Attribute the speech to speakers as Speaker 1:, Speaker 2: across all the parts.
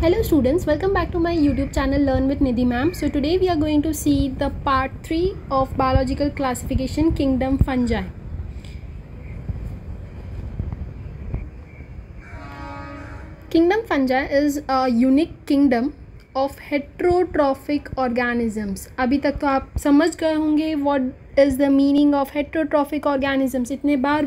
Speaker 1: Hello students, welcome back to my YouTube channel Learn with Nidhi ma'am. So today we are going to see the part 3 of biological classification, kingdom fungi. Kingdom fungi is a unique kingdom of heterotrophic organisms. अभी तक तो आप समझ गए होंगे what is the meaning of heterotrophic organisms. इतने बार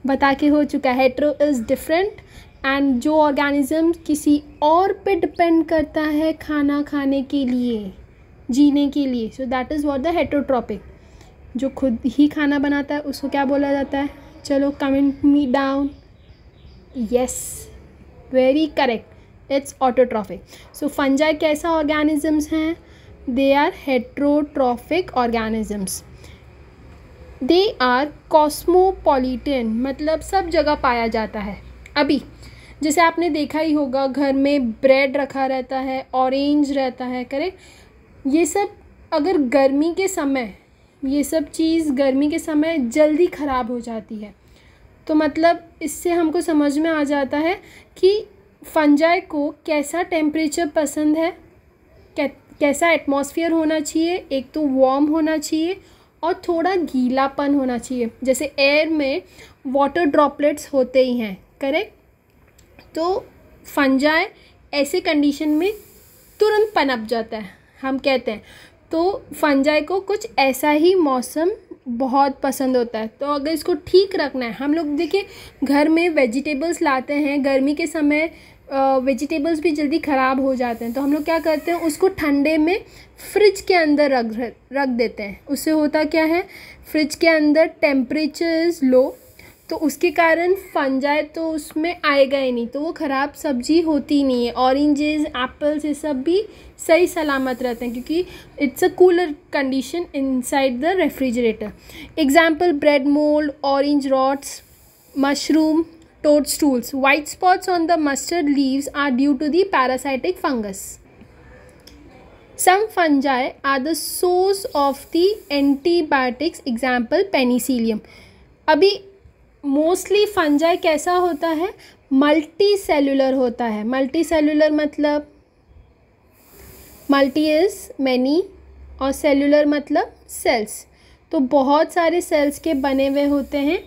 Speaker 1: बता के हो चुका है. hetero is different एंड जो ऑर्गेनिज्म किसी और पे डिपेंड करता है खाना खाने के लिए, जीने के लिए. So that is what the heterotrophic. जो खुद ही खाना बनाता है उसको क्या बोला जाता है? चलो comment me down. Yes, very correct, it's autotrophic. So fungi कैसा ऑर्गेनिजम्स हैं? They are heterotrophic organisms. They are cosmopolitan, मतलब सब जगह पाया जाता है. अभी जैसे आपने देखा ही होगा, घर में ब्रेड रखा रहता है, ऑरेंज रहता है, करेक्ट. ये सब अगर गर्मी के समय, ये सब चीज़ गर्मी के समय जल्दी ख़राब हो जाती है. तो मतलब इससे हमको समझ में आ जाता है कि फंजाई को कैसा टेम्परेचर पसंद है, कैसा एटमॉस्फेयर होना चाहिए. एक तो वार्म होना चाहिए और थोड़ा गीलापन होना चाहिए. जैसे एयर में वाटर ड्रॉपलेट्स होते ही हैं, करेक्ट. तो फंजाई ऐसे कंडीशन में तुरंत पनप जाता है, हम कहते हैं. तो फंजाई को कुछ ऐसा ही मौसम बहुत पसंद होता है. तो अगर इसको ठीक रखना है, हम लोग देखिए घर में वेजिटेबल्स लाते हैं, गर्मी के समय वेजिटेबल्स भी जल्दी ख़राब हो जाते हैं. तो हम लोग क्या करते हैं, उसको ठंडे में फ्रिज के अंदर रख देते हैं. उससे होता क्या है, फ्रिज के अंदर टेम्परेचर इज़ लो, तो उसके कारण फंजाई तो उसमें आएगा ही नहीं, तो वो ख़राब सब्जी होती नहीं है. ऑरेंजेस, एप्पल्स, ये सब भी सही सलामत रहते हैं क्योंकि it's a cooler condition inside the refrigerator. Example, bread mould, orange rots, mushroom, toadstools. White spots on the mustard leaves are due to the parasitic fungus. Some fungi are the source of the antibiotics. Example, penicillium. अभी mostly fungi कैसा होता है? Multi cellular होता है. Multi cellular मतलब multi is many और cellular मतलब sales. तो बहुत सारे सेल्स के बने हुए होते हैं,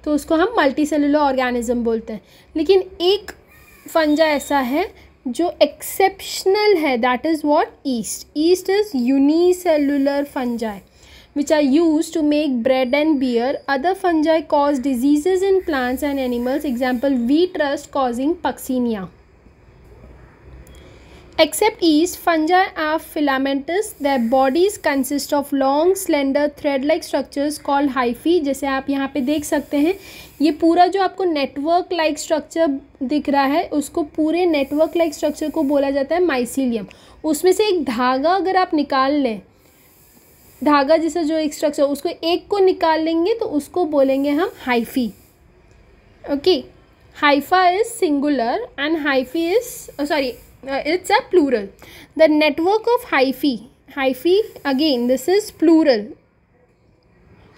Speaker 1: तो उसको हम मल्टी सेलुलर ऑर्गेनिज्म बोलते हैं. लेकिन एक फंजाई ऐसा है जो एक्सेप्शनल है, that is what? East. East is unicellular fungi which are used to make bread and beer. Other fungi cause diseases in plants and animals. Example, wheat rust causing Puccinia. Except yeast, fungi are filamentous. Their bodies consist of long, slender, thread-like structures called hyphae. जैसे आप यहाँ पे देख सकते हैं, ये पूरा जो आपको नेटवर्क लाइक स्ट्रक्चर दिख रहा है, उसको पूरे नेटवर्क लाइक स्ट्रक्चर को बोला जाता है माइसीलियम. उसमें से एक धागा अगर आप निकाल लें, धागा जैसा जो एक स्ट्रक्चर, उसको एक को निकाल लेंगे तो उसको बोलेंगे हम hyphae. Okay, hypha is singular and hyphae is it's a plural. The network of hyphae again this is plural,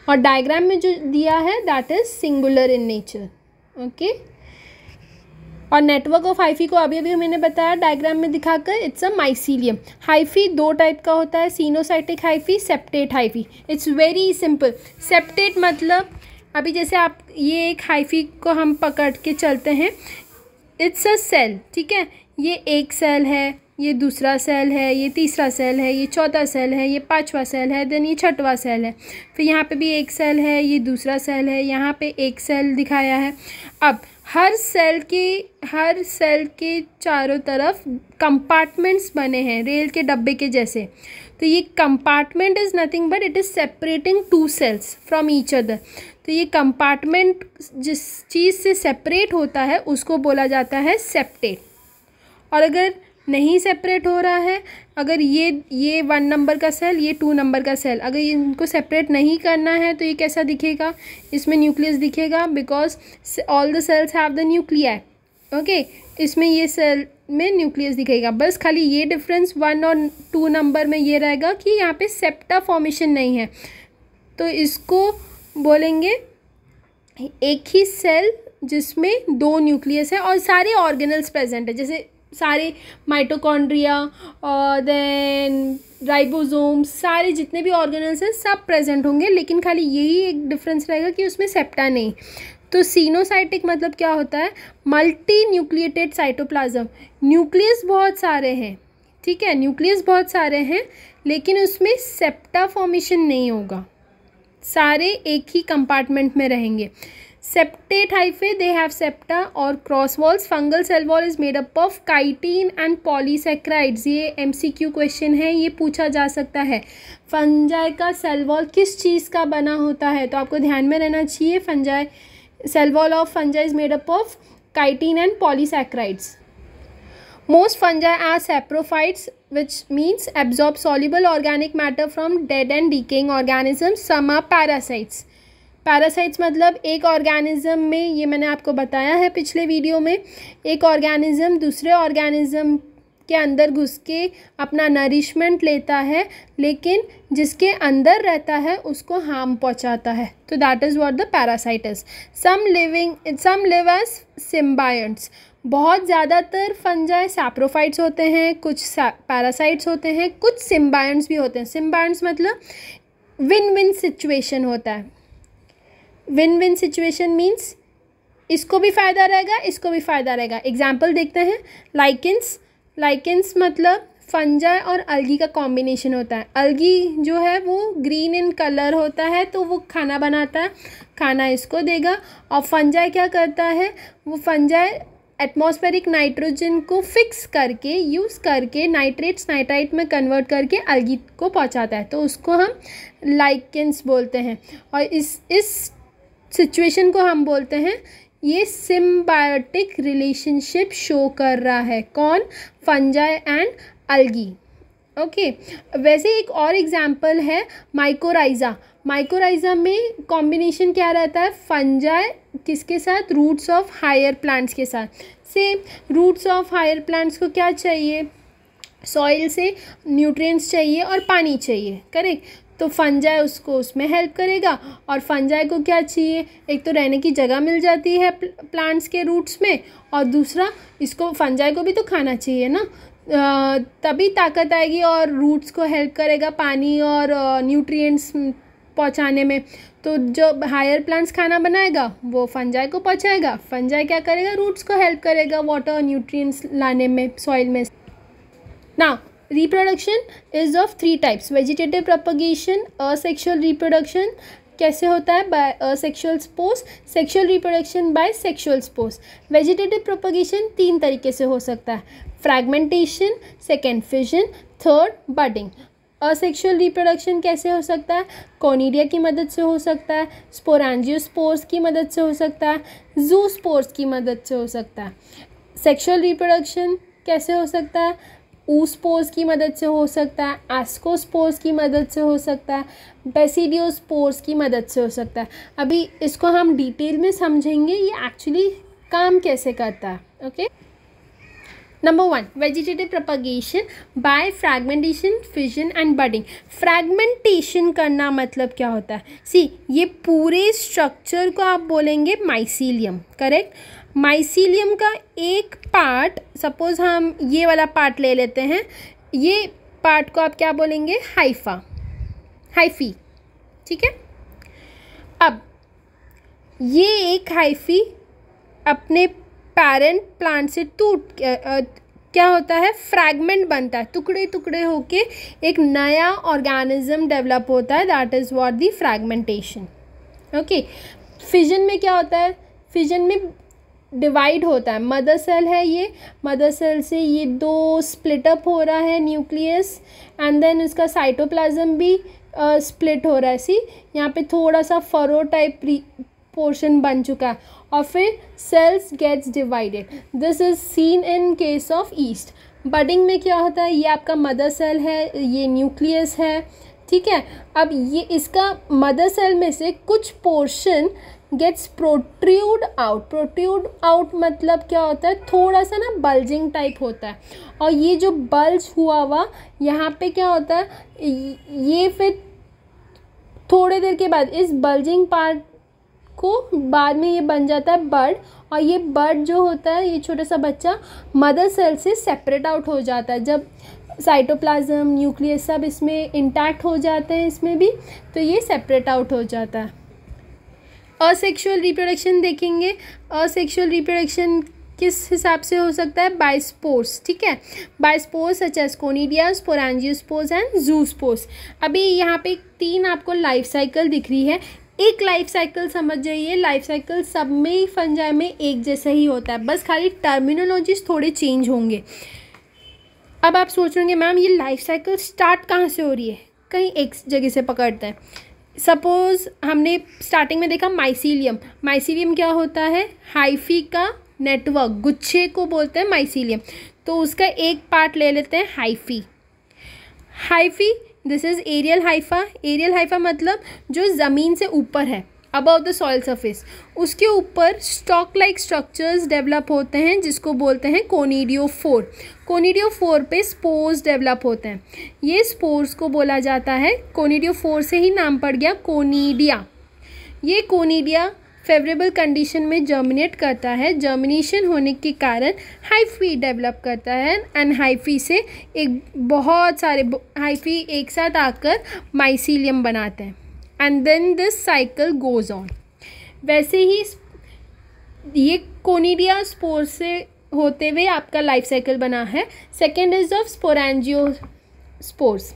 Speaker 1: और डायग्राम में जो दिया है that is singular in nature. Okay, और नेटवर्क ऑफ हाइफी को अभी अभी मैंने बताया डायग्राम में दिखाकर, इट्स अ माइसीलियम. हाइफी दो टाइप का होता है, coenocytic hyphae, septate hyphae. It's very simple. Septate मतलब अभी जैसे आप ये एक हाइफी को हम पकड़ के चलते हैं, इट्स अ सेल, ठीक है. ये एक सेल है, ये दूसरा सेल है, ये तीसरा सेल है, ये चौथा सेल है, ये पांचवा सेल है, देन ये छठवां सेल है. फिर यहाँ पे भी एक सेल है, ये दूसरा सेल है, यहाँ पे एक सेल दिखाया है. अब हर सेल के चारों तरफ कंपार्टमेंट्स बने हैं रेल के डब्बे के जैसे. तो ये compartment is nothing but it is separating two cells from each other. तो ये कंपार्टमेंट जिस चीज़ से सेपरेट होता है उसको बोला जाता है सेप्टेट. और अगर नहीं सेपरेट हो रहा है, अगर ये 1 नंबर का सेल, ये 2 नंबर का सेल, अगर इनको सेपरेट नहीं करना है तो ये कैसा दिखेगा? इसमें न्यूक्लियस दिखेगा, because all the cells have the nuclei. Okay, इसमें ये सेल में न्यूक्लियस दिखेगा. बस खाली ये डिफरेंस 1 और 2 नंबर में ये रहेगा कि यहाँ पे सेप्टा फॉर्मेशन नहीं है. तो इसको बोलेंगे एक ही सेल जिसमें 2 न्यूक्लियस है और सारे ऑर्गेनल्स प्रेजेंट है. जैसे सारे माइटोकॉन्ड्रिया और देन राइबोसोम, सारे जितने भी ऑर्गेनल्स हैं सब प्रेजेंट होंगे, लेकिन खाली यही एक डिफरेंस रहेगा कि उसमें सेप्टा नहीं। तो सीनोसाइटिक मतलब क्या होता है, मल्टी न्यूक्लिएटेड साइटोप्लाज्म, न्यूक्लियस बहुत सारे हैं, ठीक है, न्यूक्लियस बहुत सारे हैं, लेकिन उसमें सेप्टा फॉर्मेशन नहीं होगा, सारे एक ही कंपार्टमेंट में रहेंगे। Septate hyphae, they have septa और cross walls. Fungal cell wall is made up of chitin and polysaccharides, ये MCQ क्वेश्चन है, ये पूछा जा सकता है। फंजाई का सेल वॉल किस चीज़ का बना होता है, तो आपको ध्यान में रहना चाहिए, fungi cell wall of fungi is made up of chitin and polysaccharides. Most fungi are saprophytes, which means absorb soluble organic matter from dead and decaying organisms. Some are parasites. Parasites मतलब एक organism में, ये मैंने आपको बताया है पिछले video में, एक ऑर्गेनिज्म दूसरे ऑर्गेनिज्म के अंदर घुस के अपना नरिशमेंट लेता है, लेकिन जिसके अंदर रहता है उसको हार्म पहुंचाता है, तो that is what the parasite is. Some live as symbionts, बहुत ज़्यादातर फंजाई सैप्रोफाइट्स होते हैं, कुछ पैरासाइट्स होते हैं, कुछ सिम्बायंट्स भी होते हैं। सिम्बायंट्स मतलब विन विन सिचुएशन होता है। विन विन सिचुएशन मीन्स इसको भी फ़ायदा रहेगा, इसको भी फ़ायदा रहेगा। एग्जाम्पल देखते हैं, लाइकेंस मतलब फंजाई और अलगी का कॉम्बिनेशन होता है। अलगी जो है वो ग्रीन इन कलर होता है, तो वो खाना बनाता है, खाना इसको देगा। और फंजाई क्या करता है, वो फंजाई एटमॉस्फेरिक नाइट्रोजन को फिक्स करके, यूज़ करके नाइट्रेट्स नाइट्राइट में कन्वर्ट करके अलगी को पहुंचाता है, तो उसको हम लाइकेंस बोलते हैं। और इस सिचुएशन को हम बोलते हैं, ये सिम्बायोटिक रिलेशनशिप शो कर रहा है, कौन, फंजाई एंड अलगी। ओके, वैसे एक और एग्जांपल है माइकोराइज़ा। माइकोराइज़ा में कॉम्बिनेशन क्या रहता है, फंजाई किसके साथ, रूट्स ऑफ हायर प्लांट्स के साथ। Same roots of higher plants को क्या चाहिए, सॉइल से न्यूट्रिएंट्स चाहिए और पानी चाहिए, करेक्ट, तो फंजाई उसको उसमें हेल्प करेगा। और फंजाई को क्या चाहिए, एक तो रहने की जगह मिल जाती है प्लांट्स के रूट्स में, और दूसरा इसको फंजाई को भी तो खाना चाहिए ना, तभी ताकत आएगी, और रूट्स को हेल्प करेगा पानी और न्यूट्रिएंट्स पहुंचाने में। तो जो हायर प्लांट्स खाना बनाएगा वो फंजाई को पहुंचाएगा, फंजाई क्या करेगा, रूट्स को हेल्प करेगा वाटर और न्यूट्रिएंट्स लाने में सॉइल में। Now reproduction is of 3 types, vegetative propagation, asexual reproduction कैसे होता है, by asexual spores, sexual reproduction by sexual spores। vegetative propagation 3 तरीके से हो सकता है, fragmentation, second fission, third budding। asexual reproduction कैसे हो सकता है, कोनिडिया की मदद से हो सकता है, स्पोरेंजियोस्पोर्स की मदद से हो सकता है, जूस्पोर्स की मदद से हो सकता है। sexual reproduction कैसे हो सकता है, ऊस्पोर्स की मदद से हो सकता है, एस्कोस्पोर्स की मदद से हो सकता है, बेसिडियोस्पोर्स की मदद से हो सकता है। अभी इसको हम डिटेल में समझेंगे ये एक्चुअली काम कैसे करता है। Okay, number 1, vegetative propagation by fragmentation, fission and budding. Fragmentation करना मतलब क्या होता है, सी ये पूरे स्ट्रक्चर को आप बोलेंगे माइसीलियम, करेक्ट। माइसीलियम का एक पार्ट, सपोज हम ये वाला पार्ट ले लेते हैं, ये पार्ट को आप क्या बोलेंगे, हाइफी, ठीक है। अब ये एक हाइफी अपने पेरेंट प्लांट से टूट क्या होता है, फ्रैगमेंट बनता है, टुकड़े टुकड़े होके एक नया ऑर्गेनिज्म डेवलप होता है, that is what the fragmentation. Okay, fission में क्या होता है, फिजन में डिवाइड होता है, मदर सेल है ये, मदर सेल से ये 2 स्प्लिट अप हो रहा है न्यूक्लियस, एंड देन उसका साइटोप्लाज्म भी स्प्लिट हो रहा है। सी यहाँ पे थोड़ा सा फरो टाइप पोर्शन बन चुका है, और फिर cells gets divided. This is seen in case of yeast. Budding में क्या होता है, ये आपका मदर सेल है, ये न्यूक्लियस है, ठीक है। अब ये इसका मदर सेल में से कुछ पोर्शन गेट्स प्रोट्रूड आउट मतलब क्या होता है, थोड़ा सा ना बल्जिंग टाइप होता है, और ये जो बल्ज हुआ यहाँ पे क्या होता है, ये फिर थोड़े देर के बाद इस बल्जिंग पार्ट को बाद में ये बन जाता है बर्ड, और ये बर्ड जो होता है, ये छोटा सा बच्चा मदर सेल से सेपरेट आउट हो जाता है। जब साइटोप्लाज्म, न्यूक्लियस सब इसमें इंटैक्ट हो जाते हैं इसमें भी, तो ये सेपरेट आउट हो जाता है। असेक्सुअल रिप्रोडक्शन देखेंगे। असेक्सुअल रिप्रोडक्शन किस हिसाब से हो सकता है? बाय स्पोर्स, ठीक है, by spores such as conidia, sporangiospores and zoospores. अभी यहाँ पे 3 आपको लाइफ साइकिल दिख रही है। एक लाइफ साइकिल समझ जाइए, लाइफ साइकिल सब में ही फंजाई में एक जैसा ही होता है, बस खाली टर्मिनोलॉजीज थोड़े चेंज होंगे। अब आप सोच रहे होंगे मैम ये लाइफ साइकिल स्टार्ट कहाँ से हो रही है? कहीं एक जगह से पकड़ते हैं। सपोज़ हमने स्टार्टिंग में देखा माइसीलियम। माइसीलियम क्या होता है? हाइफी का नेटवर्क, गुच्छे को बोलते हैं माइसीलियम। तो उसका एक पार्ट ले लेते हैं hyphae. Hyphae, this is aerial hypha. Aerial hypha मतलब जो ज़मीन से ऊपर है, अबव द सॉइल सरफेस। उसके ऊपर स्टॉक लाइक स्ट्रक्चर्स डेवलप होते हैं जिसको बोलते हैं कोनिडियोफोर। कोनिडियोफोर पे स्पोर्स डेवलप होते हैं। ये स्पोर्स को बोला जाता है, कोनिडियोफोर से ही नाम पड़ गया कोनिडिया। ये कोनिडिया फेवरेबल कंडीशन में जर्मिनेट करता है। जर्मिनेशन होने के कारण हाइफी डेवलप करता है, एंड हाइफी से एक बहुत सारे हाइफी एक साथ आकर माइसीलियम बनाते हैं, and then this cycle goes on. वैसे ही ये कोनिडिया स्पोर से होते हुए आपका लाइफ साइकिल बना है। Second is of sporangiospores.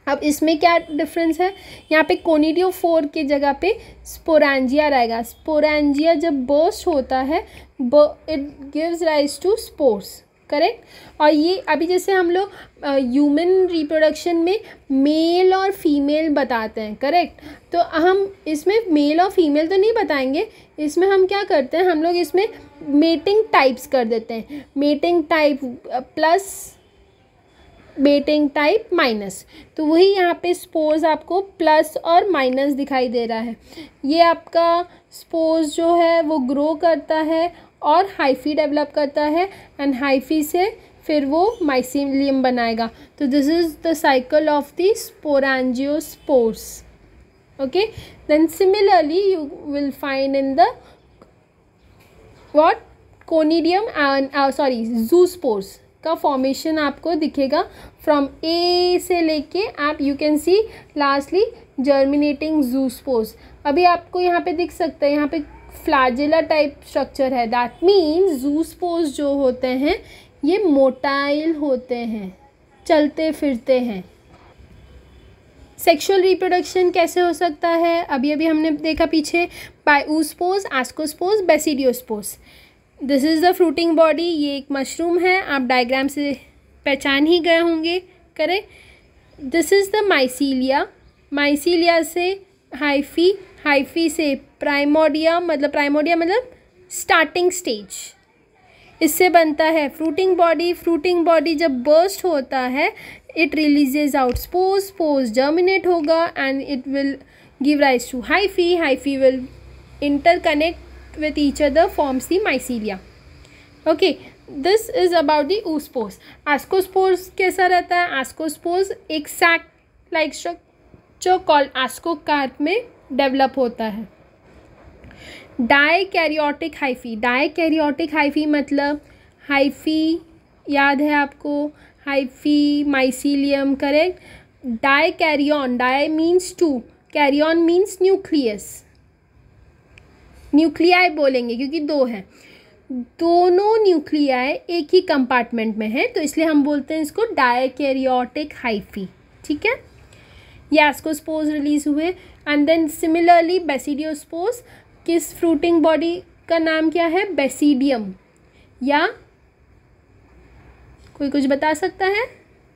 Speaker 1: अब इसमें क्या डिफरेंस है? यहाँ पे कोनिडियोफोर के जगह पे स्पोरेंजिया रहेगा। स्पोरेंजिया जब बर्स्ट होता है, it gives rise to spores, correct. और ये अभी जैसे हम लोग ह्यूमन रिप्रोडक्शन में मेल और फीमेल बताते हैं, करेक्ट। तो हम इसमें मेल और फीमेल तो नहीं बताएंगे, इसमें हम क्या करते हैं, हम लोग इसमें मेटिंग टाइप्स कर देते हैं। Mating type plus, mating type minus. तो वही यहाँ पे स्पोर्स आपको प्लस और माइनस दिखाई दे रहा है। ये आपका स्पोर्स जो है वो ग्रो करता है और हाइफी डेवलप करता है, एंड हाइफी से फिर वो माइसीलियम बनाएगा। तो this is the cycle of the sporangiospores. Okay, then similarly you will find in the what conidium and zoospores का फॉर्मेशन आपको दिखेगा फ्रॉम ए से लेके आप you can see lastly germinating zoospores. अभी आपको यहाँ पे दिख सकता है, यहाँ पे फ्लैजेला टाइप स्ट्रक्चर है। दैट मीन्स ज़ूस्पोर्स जो होते हैं ये मोटाइल होते हैं, चलते फिरते हैं। सेक्सुअल रिप्रोडक्शन कैसे हो सकता है? अभी अभी हमने देखा पीछे, by oospores, ascospores, basidiospores। This is the fruiting body. ये एक मशरूम है, आप डायग्राम से पहचान ही गए होंगे, correct. This is the mycelia. Mycelia से हाइफी, हाइफी से प्राइमोडिया मतलब स्टार्टिंग स्टेज, इससे बनता है फ्रूटिंग बॉडी। फ्रूटिंग बॉडी जब बर्स्ट होता है, it releases out spores, spores germinate होगा and it will give rise to hyphae. Hyphae will interconnect with each other, forms the mycelia. Okay, this is about the oospores. Ascospores कैसा रहता है? Ascospores एक sac like structure called ascocarp में develop होता है। Dikaryotic hyphae. Dikaryotic hyphae मतलब hyphae याद है आपको, hyphae mycelium, correct. Dikaryon, di means two, karyon means nucleus. Nuclei बोलेंगे क्योंकि 2 हैं, दोनों न्यूक्लियाई एक ही कंपार्टमेंट में है, तो इसलिए हम बोलते हैं इसको डायकैरियोटिक हाइफी, ठीक है। ये एस्कोस्पोर्स रिलीज हुए, एंड देन सिमिलरली बेसिडियोस्पोर्स। किस फ्रूटिंग बॉडी का नाम क्या है? बेसिडियम। या कोई कुछ बता सकता है?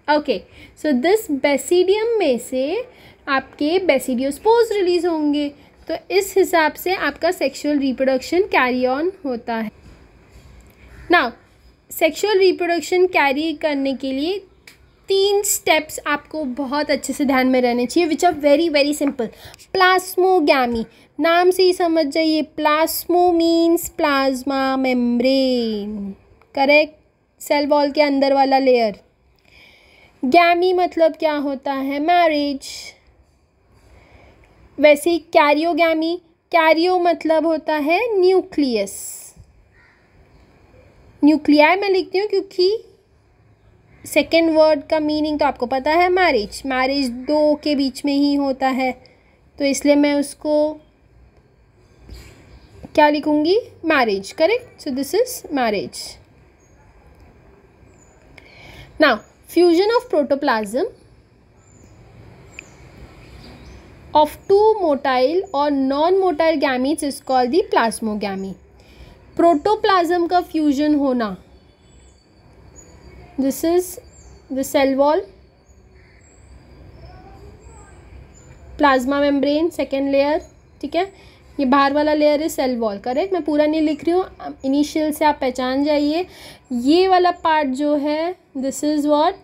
Speaker 1: ओके, सो दिस बेसिडियम में से आपके बेसिडियोस्पोर्स रिलीज होंगे, तो इस हिसाब से आपका सेक्सुअल रिप्रोडक्शन कैरी ऑन होता है। नाउ सेक्सुअल रिप्रोडक्शन कैरी करने के लिए 3 स्टेप्स आपको बहुत अच्छे से ध्यान में रहने चाहिए, which are very very simple. Plasmogamy, नाम से ही समझ जाइए, plasmo means plasma membrane, correct, cell wall के अंदर वाला लेयर। गैमी मतलब क्या होता है? मैरिज। वैसे ही कैरियोगैमी कैरियो मतलब होता है न्यूक्लियस। न्यूक्लियाई मैं लिखती हूँ क्योंकि सेकेंड वर्ड का मीनिंग तो आपको पता है, मैरिज। मैरिज दो के बीच में ही होता है, तो इसलिए मैं उसको क्या लिखूंगी, marriage. Correct, so this is marriage. Now fusion of protoplasm of two motile or non-motile gametes is called the plasmogamy. Protoplasm का फ्यूजन होना, this is the cell wall, plasma membrane second layer, ठीक है। ये बाहर वाला layer है cell wall. Correct, मैं पूरा नहीं लिख रही हूँ, इनिशियल से आप पहचान जाइए। ये वाला पार्ट जो है दिस इज व्हाट,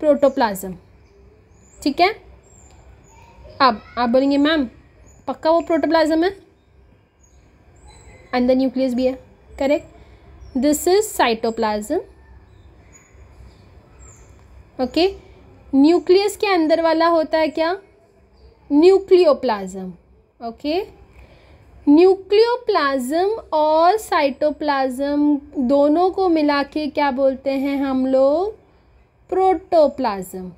Speaker 1: प्रोटोप्लाज्म, ठीक है। अब आप बोलेंगे मैम पक्का वो प्रोटोप्लाज्म है, अंदर न्यूक्लियस भी है। Correct, this is cytoplasm. Okay, nucleus के अंदर वाला होता है क्या, न्यूक्लियोप्लाज्म। ओके, न्यूक्लियोप्लाज्म और साइटोप्लाज्म दोनों को मिला के क्या बोलते हैं हम लोग, प्रोटोप्लाज्म।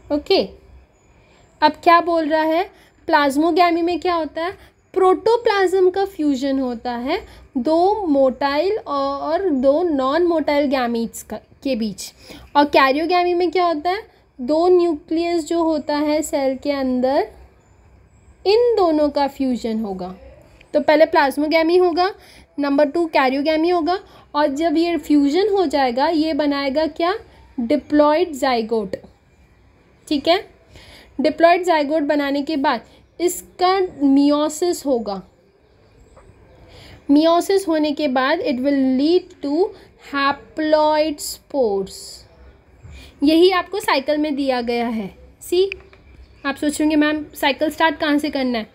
Speaker 1: ओके, अब क्या बोल रहा है, प्लाज्मोगैमी में क्या होता है, प्रोटोप्लाज्म का फ्यूजन होता है दो मोटाइल और दो नॉन मोटाइल गैमीट्स के बीच। और कैरियोगैमी में क्या होता है, दो न्यूक्लियस जो होता है सेल के अंदर, इन दोनों का फ्यूजन होगा। तो पहले प्लाज्मोगैमी होगा, नंबर 2 कैरियोगैमी होगा, और जब ये फ्यूजन हो जाएगा ये बनाएगा क्या, डिप्लॉइड जाइगोट। ठीक है, डिप्लॉइड जाइगोट बनाने के बाद इसका मियोसिस होगा। मियोसिस होने के बाद it will lead to haploid spores. यही आपको साइकिल में दिया गया है। सी, आप सोच रहे होंगे मैम साइकिल स्टार्ट कहाँ से करना है,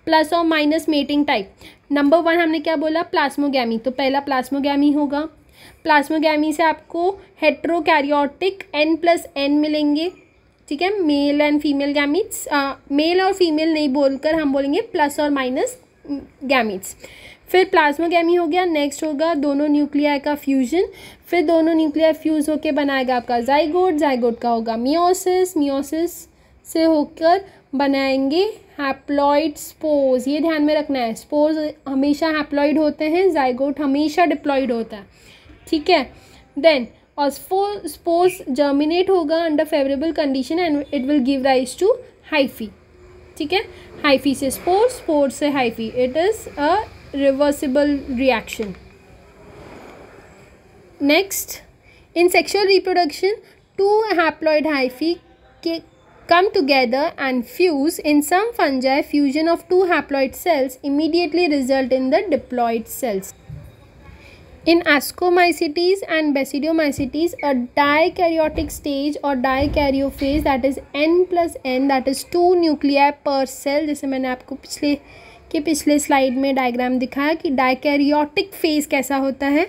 Speaker 1: प्लस और माइनस मेटिंग टाइप। नंबर 1 हमने क्या बोला, प्लाज्मोगैमी, तो पहला प्लाज्मोगैमी होगा। प्लाज्मोगैमी से आपको हेट्रोकैरियोटिक N+N मिलेंगे। ठीक है, male and female gametes, male और फीमेल नहीं बोलकर हम बोलेंगे प्लस और माइनस गैमीट्स। फिर प्लाज्मोगैमी हो गया, नेक्स्ट होगा दोनों न्यूक्लियाई का फ्यूजन, फिर दोनों न्यूक्लियाई फ्यूज होकर बनाएगा आपका जाइगोट, जाइगोट का होगा मियोसिस, मियोसिस से होकर बनाएंगे हैप्लॉइड स्पोर्स। ये ध्यान में रखना है, स्पोर्स हमेशा हैप्लॉइड होते हैं, जाइगोट हमेशा डिप्लॉइड होता है। ठीक है, देन और स्पोर्स जर्मिनेट होगा under favourable condition and it will give rise to hyphae. ठीक है, हाइफी से स्पोर्स, स्पोर्स से hyphae, it is a reversible reaction. Next, in sexual reproduction 2 haploid hyphae come together and fuse. In some fungi, fusion of 2 haploid cells immediately result in the diploid cells. In Ascomycetes and Basidiomycetes, a dikaryotic stage or dikaryophase, that is N+N, that is 2 nuclei per cell, जैसे मैंने आपको पिछले slide में diagram दिखाया कि dikaryotic phase कैसा होता है।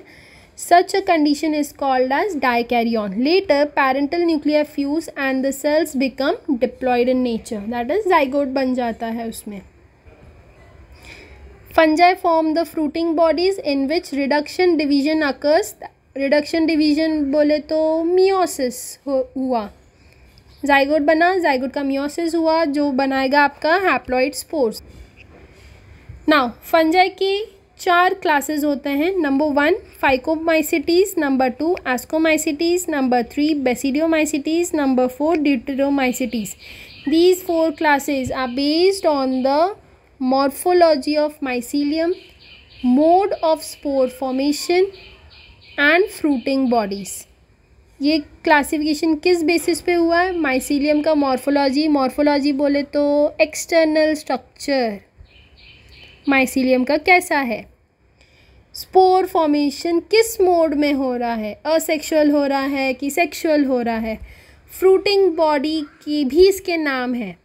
Speaker 1: Such a condition is called as dikaryon. Later, parental nuclei fuse and the cells become diploid in nature. That is, zygote बन जाता है उसमें। Fungi form the fruiting bodies in which reduction division occurs. Reduction division बोले तो meiosis हुआ, zygote बना, zygote का meiosis हुआ जो बनाएगा आपका haploid spores. Now, fungi की 4 क्लासेस होते हैं। Number 1 phycomycetes, number 2 ascomycetes, number 3 basidiomycetes, number 4 deuteromycetes. These 4 classes are based on the morphology of mycelium, mode of spore formation and fruiting bodies. ये classification किस basis पे हुआ है, mycelium का morphology. Morphology बोले तो एक्सटर्नल स्ट्रक्चर माइसीलियम का कैसा है, स्पोर फॉर्मेशन किस मोड में हो रहा है, असेक्सुअल हो रहा है कि सेक्सुअल हो रहा है, फ्रूटिंग बॉडी की भी इसके नाम है।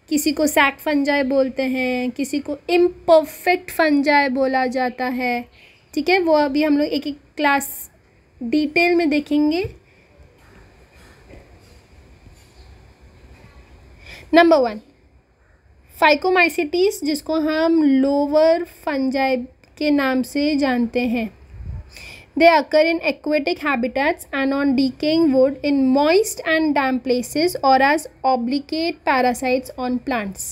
Speaker 1: किसी को सैक फंजाई बोलते हैं, किसी को इम्परफेक्ट फंजाई बोला जाता है। ठीक है, वो अभी हम लोग एक एक क्लास डिटेल में देखेंगे। नंबर 1 फाइकोमाइसिटीज जिसको हम लोअर फंजाई के नाम से जानते हैं. They occur in aquatic habitats and on decaying wood in moist and damp places or as obligate parasites on plants.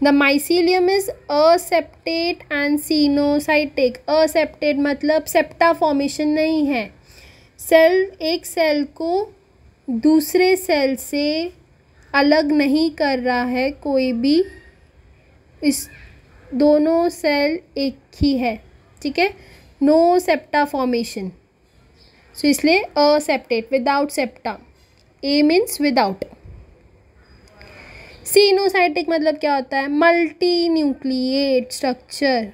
Speaker 1: The mycelium is aseptate and sinusoidal. Aseptate मतलब septa formation नहीं है. Cell एक cell को दूसरे cell से अलग नहीं कर रहा है कोई भी. इस दोनों सेल एक ही है. ठीक है. No septa formation. सो इसलिए aseptate without septa. A means without. Coenocytic मतलब क्या होता है? Multi nucleate structure.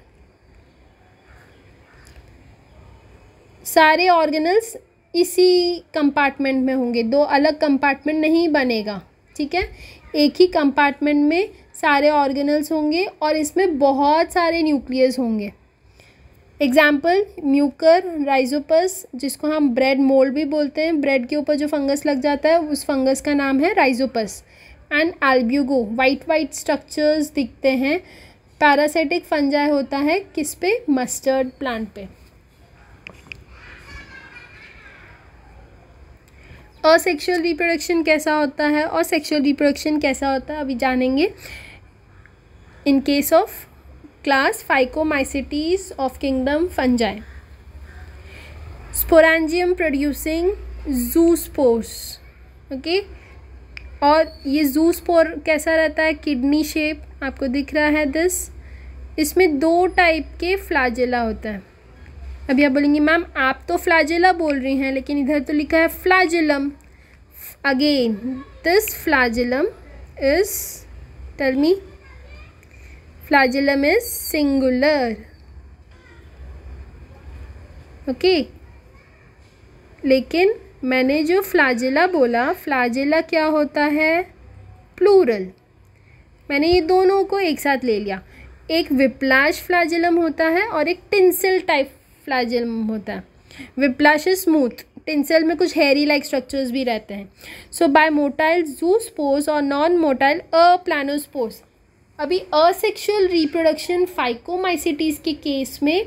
Speaker 1: सारे ऑर्गेनल्स इसी कंपार्टमेंट में होंगे. दो अलग कंपार्टमेंट नहीं बनेगा. ठीक है. एक ही कंपार्टमेंट में सारे ऑर्गेनल्स होंगे और इसमें बहुत सारे न्यूक्लियस होंगे. एग्जाम्पल म्यूकर राइजोपस, जिसको हम ब्रेड मोल्ड भी बोलते हैं. ब्रेड के ऊपर जो फंगस लग जाता है उस फंगस का नाम है Rhizopus. And Albugo, white structures दिखते हैं. पैरासाइटिक फंजाई होता है किस पे? मस्टर्ड प्लांट पे. असेक्सुअल रिप्रोडक्शन कैसा होता है और सेक्सुअल रिप्रोडक्शन कैसा होता है अभी जानेंगे. इन case of class Phycomycetes of kingdom fungi. Sporangium producing zoospores. Okay. और ये जूस्पोर कैसा रहता है? किडनी शेप आपको दिख रहा है दिस. इसमें दो टाइप के फ्लैजेला होता है. अभी आप बोलेंगे मैम आप तो फ्लैजेला बोल रही हैं लेकिन इधर तो लिखा है flagellum. Again this flagellum is, tell me, flagellum is singular. Okay. लेकिन मैंने जो फ्लैजेला बोला, फ्लैजेला क्या होता है? प्लूरल. मैंने ये दोनों को एक साथ ले लिया. एक विप्लाश फ्लैजेलम होता है और एक टिंसल टाइप फ्लैजेलम होता है. विप्लाश इज स्मूथ. टिंसल में कुछ हेयरी लाइक स्ट्रक्चर्स भी रहते हैं. सो बाय मोटाइल जूस्पोर्स और नॉन मोटाइल अप्लानोस्पोर्स. अभी असेक्सुअल रिप्रोडक्शन फाइकोमाइसिटीज के केस में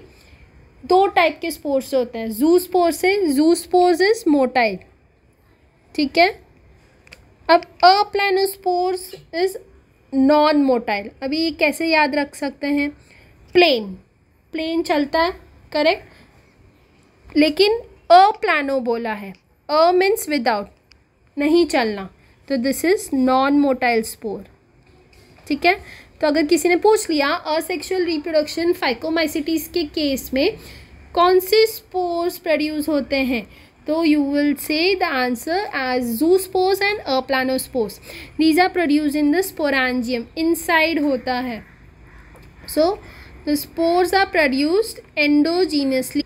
Speaker 1: दो टाइप के स्पोर्स होते हैं. जूस्पोर्स है, जूस्पोर्स इज मोटाइल. ठीक है. अब अप्लानोस्पोर्स इज नॉन मोटाइल. अभी ये कैसे याद रख सकते हैं? प्लेन चलता है, करेक्ट. लेकिन अप्लानो बोला है. अ मीन्स विदाउट, नहीं चलना. तो this is non motile spore. ठीक है. तो अगर किसी ने पूछ लिया असेक्सुअल रिप्रोडक्शन फाइकोमाइसिटीज के केस में कौन से स्पोर्स प्रोड्यूस होते हैं, तो you will say the answer as zoospores and aplanospores. These are produce in the sporangium. Inside होता है. So the spores are produced endogenously.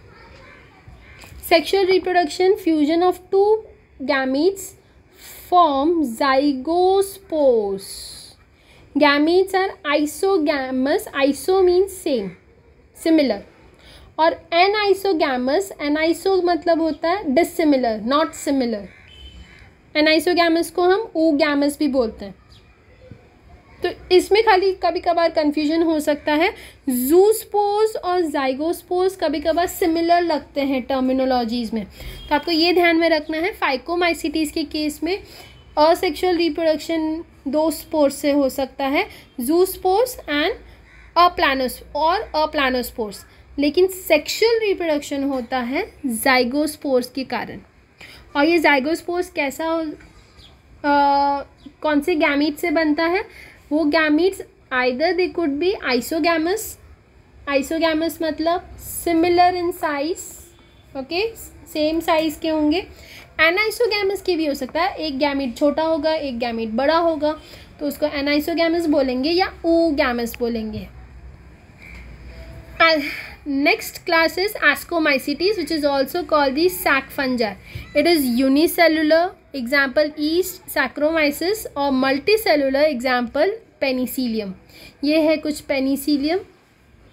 Speaker 1: Sexual reproduction, fusion of two gametes form zygospores. Gametes are isogamous. Iso means same, similar. और anisogamous, aniso मतलब होता है dissimilar, not similar. anisogamous को हम oogamous भी बोलते हैं. तो इसमें खाली कभी कभार कंफ्यूजन हो सकता है. जूस्पोर्स और जाइगोस्पोर्स कभी कभार सिमिलर लगते हैं टर्मिनोलॉजीज में. तो आपको ये ध्यान में रखना है. फाइकोमाइसिटीज के केस में असेक्सुअल रिप्रोडक्शन दो स्पोर्स से हो सकता है, जूस्पोर्स एंड अप्लानोस्पोर्स. लेकिन सेक्सुअल रिप्रोडक्शन होता है जाइगोस्पोर्स के कारण. और ये जाइगोस्पोर्स कैसा कौन से गैमीट से बनता है? वो gametes either they could be isogamous. Isogamous मतलब similar in size. Okay, same size के होंगे. एनाइसोगैमस के भी हो सकता है. एक गैमीट छोटा होगा, एक गैमीट बड़ा होगा, तो उसको एनाइसोगैमस बोलेंगे या oogamous बोलेंगे. Next class is Ascomycetes, which is also called the sac fungi. It is unicellular, example yeast, Saccharomyces, और multicellular, example penicillium. ये है कुछ पेनिसिलियम.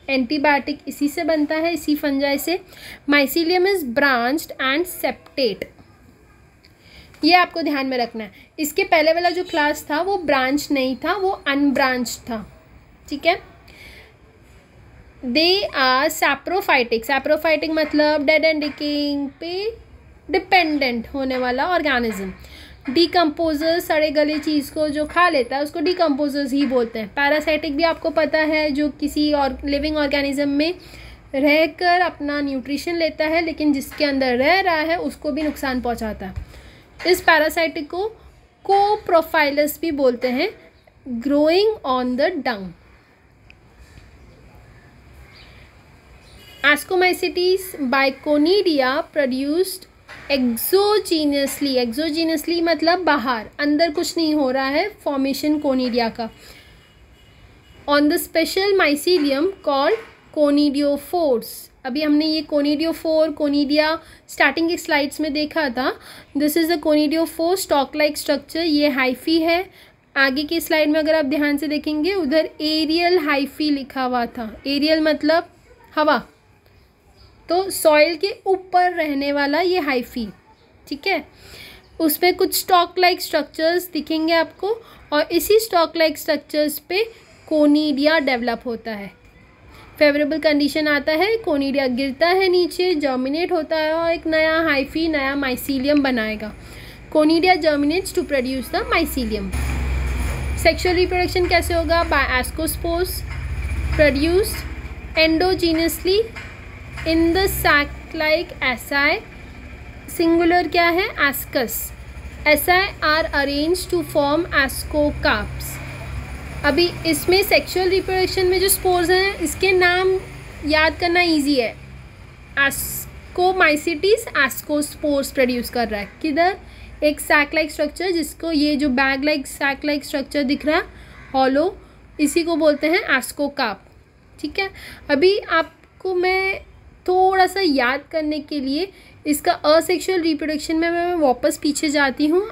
Speaker 1: एंटीबायोटिक इसी से बनता है, इसी फंजाई से. Mycelium is branched and septate. ये आपको ध्यान में रखना है. इसके पहले वाला जो क्लास था वो ब्रांच नहीं था, वो अनब्रांच था. ठीक है। दे आर सैप्रोफाइटिक, सैप्रोफाइटिक मतलब डेड एंड डिकेइंग पे डिपेंडेंट होने वाला ऑर्गेनिज्म। डिकम्पोजर्स, सड़े गले चीज़ को जो खा लेता है उसको डिकम्पोजर्स ही बोलते हैं। पैरासाइटिक भी आपको पता है, जो किसी और लिविंग ऑर्गेनिज्म में रहकर अपना न्यूट्रिशन लेता है लेकिन जिसके अंदर रह रहा है उसको भी नुकसान पहुंचाता है। इस पैरासाइटिक को कोप्रोफाइलस भी बोलते हैं, growing on the dung. Ascomycetes by conidia produced exogenously, exogenously मतलब बाहर, अंदर कुछ नहीं हो रहा है फॉर्मेशन कोनिडिया का, on the special mycelium called conidiophores. अभी हमने ये कोनिडियोफोर, कोनिडिया स्टार्टिंग की स्लाइड्स में देखा था। This is the conidiophore stalk like structure, ये हाइफी है। आगे की स्लाइड में अगर आप ध्यान से देखेंगे उधर एरियल हाइफी लिखा हुआ था, एरियल मतलब हवा, तो सॉइल के ऊपर रहने वाला ये हाइफी, ठीक है। उसमें कुछ स्टॉक लाइक स्ट्रक्चर्स दिखेंगे आपको और इसी स्टॉक लाइक स्ट्रक्चर्स पे कोनिडिया डेवलप होता है। फेवरेबल कंडीशन आता है, कोनिडिया गिरता है नीचे, जर्मिनेट होता है और एक नया हाइफी, नया माइसीलियम बनाएगा। Conidia germinates to produce the mycelium. Sexual reproduction कैसे होगा? By ascospores produced endogenously in the sac like asci, singular क्या है? Ascus. Asci are arrange to form ascocarps. अभी इसमें सेक्सुअल रिप्रोडक्शन में जो स्पोर्स हैं इसके नाम याद करना इजी है। एस्कोमाइसिटीज एस्कोस्पोर्स प्रोड्यूस कर रहा है, किधर? एक सैक लाइक स्ट्रक्चर, जिसको ये जो bag like sac like structure दिख रहा है हॉलो, इसी को बोलते हैं एस्कोकार्प, ठीक है। अभी आपको मैं थोड़ा सा याद करने के लिए इसका असेक्सुअल रिप्रोडक्शन में मैं वापस पीछे जाती हूँ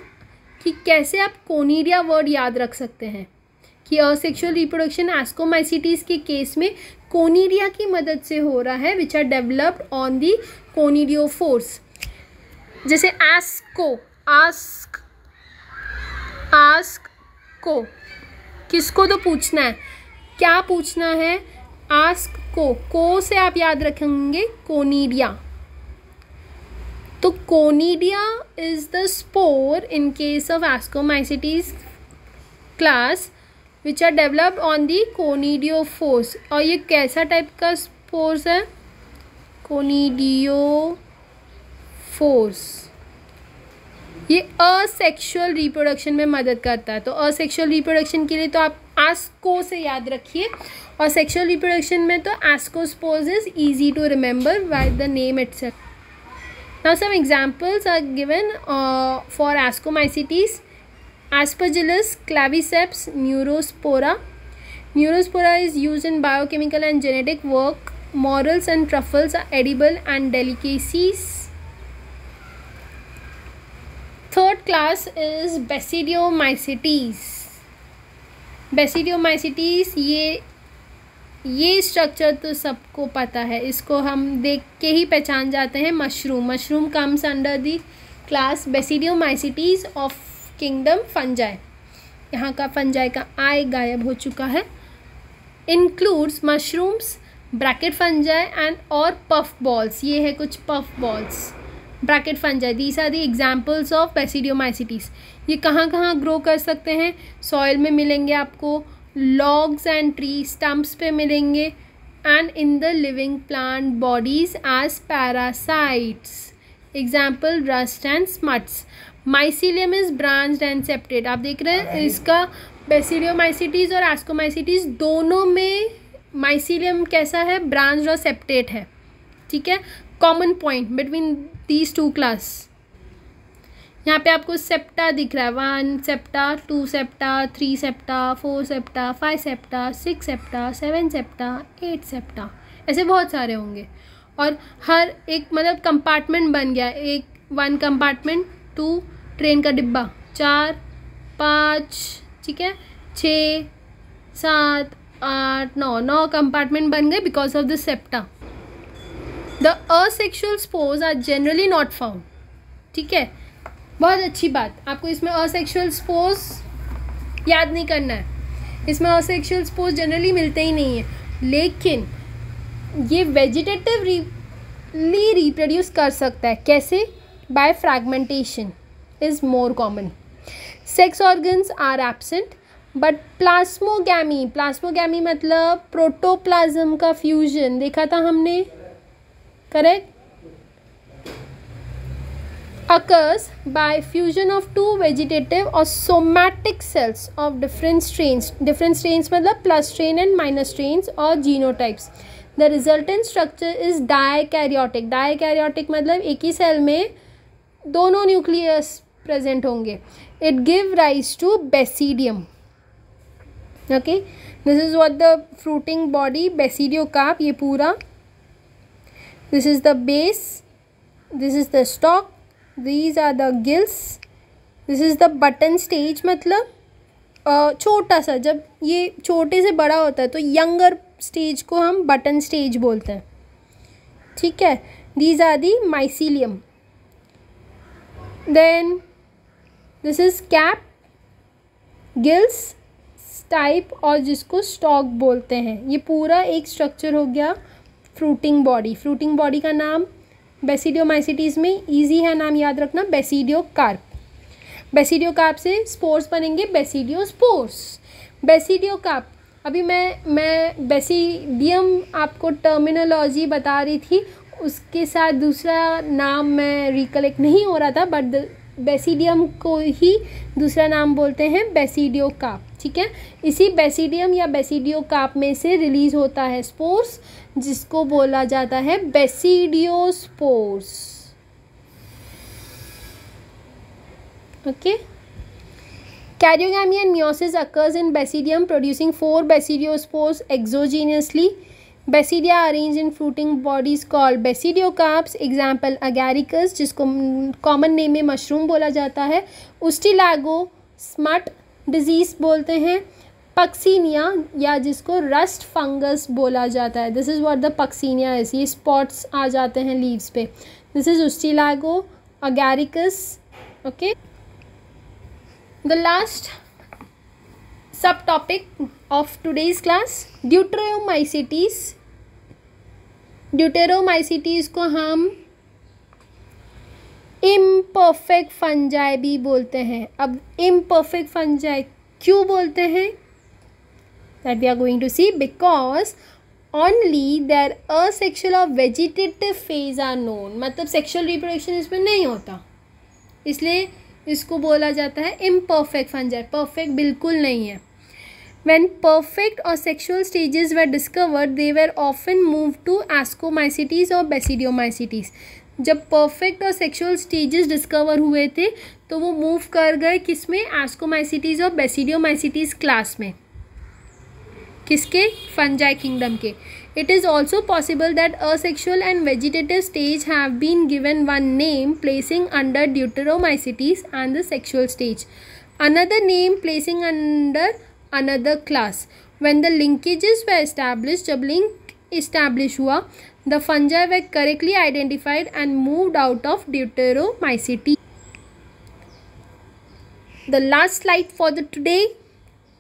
Speaker 1: कि कैसे आप कोनिडिया वर्ड याद रख सकते हैं कि असेक्सुअल रिप्रोडक्शन एस्कोमाइसिटीज के केस में कोनिडिया की मदद से हो रहा है, which are developed on the conidiophores. जैसे एस्को, आस्क, आस्क को, किसको तो पूछना है, क्या पूछना है? आस्क को से आप याद रखेंगे कोनिडिया। तो conidia is the spore in case of ascomycetes class which are developed on the conidiophores. और ये कैसा टाइप का स्पोर्स है? कोनिडियोफोर्स। ये असेक्सुअल रिप्रोडक्शन में मदद करता है। तो असेक्सुअल रिप्रोडक्शन के लिए तो आप आस्को से याद रखिए, और सेक्सुअल रिप्रोडक्शन में तो ascospores is easy to remember by the name itself. Now some examples are given for Ascomycetes. Aspergillus, Claviceps, Neurospora. Neurospora is used in biochemical and genetic work. Morels and truffles are edible and delicacies. Third class is Basidiomycetes. Basidiomycetes ये structure तो सबको पता है, इसको हम देख के ही पहचान जाते हैं। Mushroom, mushroom comes under the class basidiomycetes of kingdom fungi. यहाँ का फंजाई का आई गायब हो चुका है। Includes mushrooms, bracket fungi and और पफ बॉल्स। ये है कुछ puff balls, bracket fungi. These are the examples of basidiomycetes. ये कहाँ कहाँ ग्रो कर सकते हैं? सॉइल में मिलेंगे आपको, लॉग्स एंड ट्री स्टम्प्स पे मिलेंगे, and in the living plant bodies as parasites. Example rust and smuts. Mycelium is branched and septate. आप देख रहे हैं इसका बेसिडियोमाइसिटीज और एस्कोमाइसिटीज दोनों में माइसीलियम कैसा है? ब्रांच्ड और सेप्टेट है, ठीक है। Common point between these two class, यहाँ पे आपको सेप्टा दिख रहा है, 1 septa, 2 septa, 3 septa, 4 septa, 5 septa, 6 septa, 7 septa, 8 septa, ऐसे बहुत सारे होंगे। और हर एक मतलब कंपार्टमेंट बन गया, एक 1 कंपार्टमेंट, 2 ट्रेन का डिब्बा, 4, 5, ठीक है, 6, 7, 8, 9 कंपार्टमेंट बन गए because of the septa. The asexual spores are generally not found, ठीक है। बहुत अच्छी बात, आपको इसमें असेक्सुअल स्पोर्स याद नहीं करना है। इसमें असेक्सुअल स्पोर्स जनरली मिलते ही नहीं हैं, लेकिन ये वेजिटेटिवली रिप्रोड्यूस कर सकता है। कैसे? By fragmentation is more common. Sex organs are absent but plasmogamy मतलब प्रोटोप्लाज्म का फ्यूजन देखा था हमने, correct? occurs by fusion of two vegetative or somatic cells of different strains मतलब plus strain and minus strains or genotypes. The resultant structure is dikaryotic मतलब एक ही cell में दोनों न्यूक्लियस प्रेजेंट होंगे. It give rise to basidium. Okay, this is what the fruiting body, basidiocarp, ये पूरा. This is the base, this is the stalk, these are the gills, this is the button stage मतलब छोटा सा, जब ये छोटे से बड़ा होता है तो यंगर स्टेज को हम बटन स्टेज बोलते हैं. ठीक है. these are the mycelium. then this is cap, gills, type और जिसको स्टॉक बोलते हैं. ये पूरा एक स्ट्रक्चर हो गया फ्रूटिंग बॉडी. फ्रूटिंग बॉडी का नाम बेसिडियोमाइसिटीज़ में इजी है नाम याद रखना, बेसिडियोकार्प. बेसिडियोकार्प से स्पोर्स बनेंगे बेसिडियोस्पोर्स. बेसिडियोकार्प. अभी मैं बेसिडियम आपको टर्मिनोलॉजी बता रही थी, उसके साथ दूसरा नाम मैं रिकलेक्ट नहीं हो रहा था, बट बेसिडियम को ही दूसरा नाम बोलते हैं बेसिडियोकार्प. ठीक है. इसी बेसिडियम या बेसिडियोकार्प में से रिलीज होता है स्पोर्स, जिसको बोला जाता है basidiospores. Okay. Karyogamy and meiosis occurs in basidium, producing 4 basidiospores exogenously. Basidia are arranged in fruiting bodies called basidiocarps. Example agaricus, जिसको कॉमन नेम में मशरूम बोला जाता है. उस्टिलागो स्मट डिजीज बोलते हैं. पक्सीनिया या जिसको रस्ट फंगस बोला जाता है. This is what the Puccinia is. ये स्पॉट्स आ जाते हैं लीव्स पे. This is Ustilago Agaricus. Okay. The last sub topic of today's class, deuteromycetes. Deuteromycetes को हम इम्परफेक्ट फंजाई भी बोलते हैं. अब इम्परफेक्ट फंजाई क्यों बोलते हैं, that we are going to see. Because only their asexual और वेजिटेटिव फेज आर नोन. मतलब सेक्सुअल रिप्रोडक्शन इसमें नहीं होता, इसलिए इसको बोला जाता है इम्परफेक्ट फंजाई. परफेक्ट बिल्कुल नहीं है. When perfect or sexual stages were discovered, they were often moved to ascomycetes or basidiomycetes. जब परफेक्ट और सेक्सुअल स्टेजेस डिस्कवर हुए थे तो वो मूव कर गए किस में, एस्कोमाइसिटीज और बेसिडियोमाइसिटीज क्लास में. किसके? फंजाई किंगडम के. It is also possible that asexual and vegetative stage have been given one name placing under deuteromycetes and the sexual stage, another name placing under another class. When the linkages were established, जब link establish हुआ, the fungi were correctly identified and moved out of deuteromycete. The last slide for the today.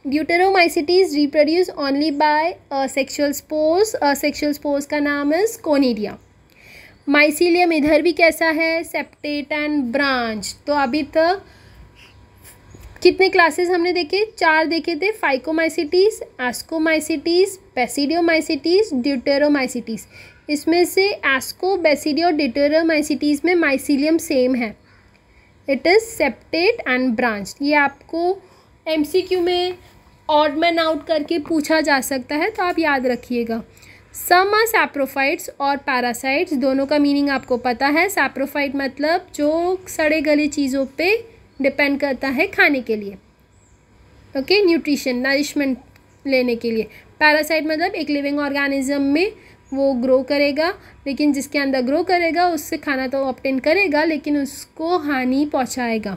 Speaker 1: Deuteromycetes reproduce only by asexual spores. Asexual spores का नाम is Conidia. Mycelium इधर भी कैसा है, septate and branch. तो अभी तक कितने क्लासेस हमने देखे? 4 देखे थे. Phycomycetes, ascomycetes, basidiomycetes, deuteromycetes. इसमें से एस्को, बेसिडियो, ड्यूटेरोमाइसिटीज में माइसीलियम सेम है. It is septate and branch. ये आपको एमसीक्यू में ऑड मैन आउट करके पूछा जा सकता है, तो आप याद रखिएगा. सम आर सैप्रोफाइट्स और पैरासाइट्स. दोनों का मीनिंग आपको पता है. सैप्रोफाइट मतलब जो सड़े गले चीज़ों पे डिपेंड करता है खाने के लिए. ओके, न्यूट्रिशन, नरिशमेंट लेने के लिए. पैरासाइट मतलब एक लिविंग ऑर्गेनिज्म में वो ग्रो करेगा, लेकिन जिसके अंदर ग्रो करेगा उससे खाना तो ऑब्टेन करेगा, लेकिन उसको हानि पहुंचाएगा.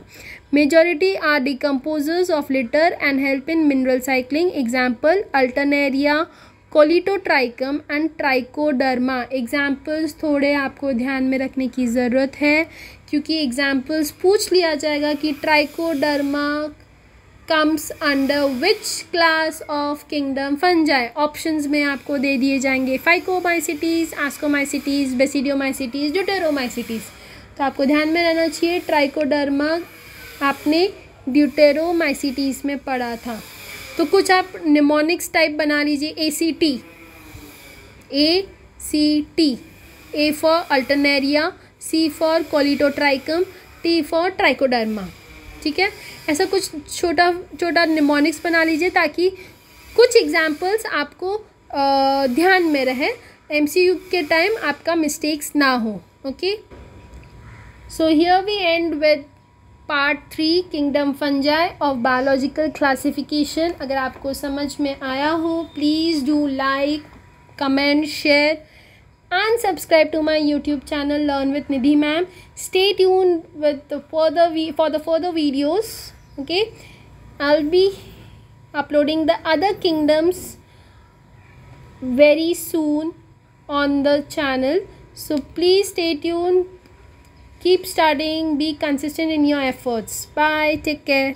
Speaker 1: Majority are decomposers of litter and help in mineral cycling. Example Alternaria, Colletotrichum and Trichoderma. Examples थोड़े आपको ध्यान में रखने की ज़रूरत है, क्योंकि एग्जाम्पल्स पूछ लिया जाएगा कि trichoderma comes under which class of kingdom fungi? Options में आपको दे दिए जाएंगे फाइकोमाइसिटीज, आस्कोमाइसिटीज, बेसिडियोमाइसिटीज, ड्यूटेरोमाइसिटीज। तो आपको ध्यान में रहना चाहिए ट्राइकोडर्मा आपने ड्यूटेरोमाइसिटीज में पढ़ा था। तो कुछ आप निमोनिक्स टाइप बना लीजिए। ACT, A for Alternaria, C for Colletotrichum, T for trichoderma. ठीक है, ऐसा कुछ छोटा छोटा निमोनिक्स बना लीजिए ताकि कुछ एग्जाम्पल्स आपको ध्यान में रहे, MCQ के टाइम आपका मिस्टेक्स ना हो। Okay, so here we end with part 3 kingdom fungi of biological classification. अगर आपको समझ में आया हो please do like, comment, share and subscribe to my YouTube channel Learn with Nidhi Ma'am. Stay tuned with the further videos. Okay, I'll be uploading the other kingdoms very soon on the channel, so please stay tuned, keep studying, be consistent in your efforts. Bye, take care.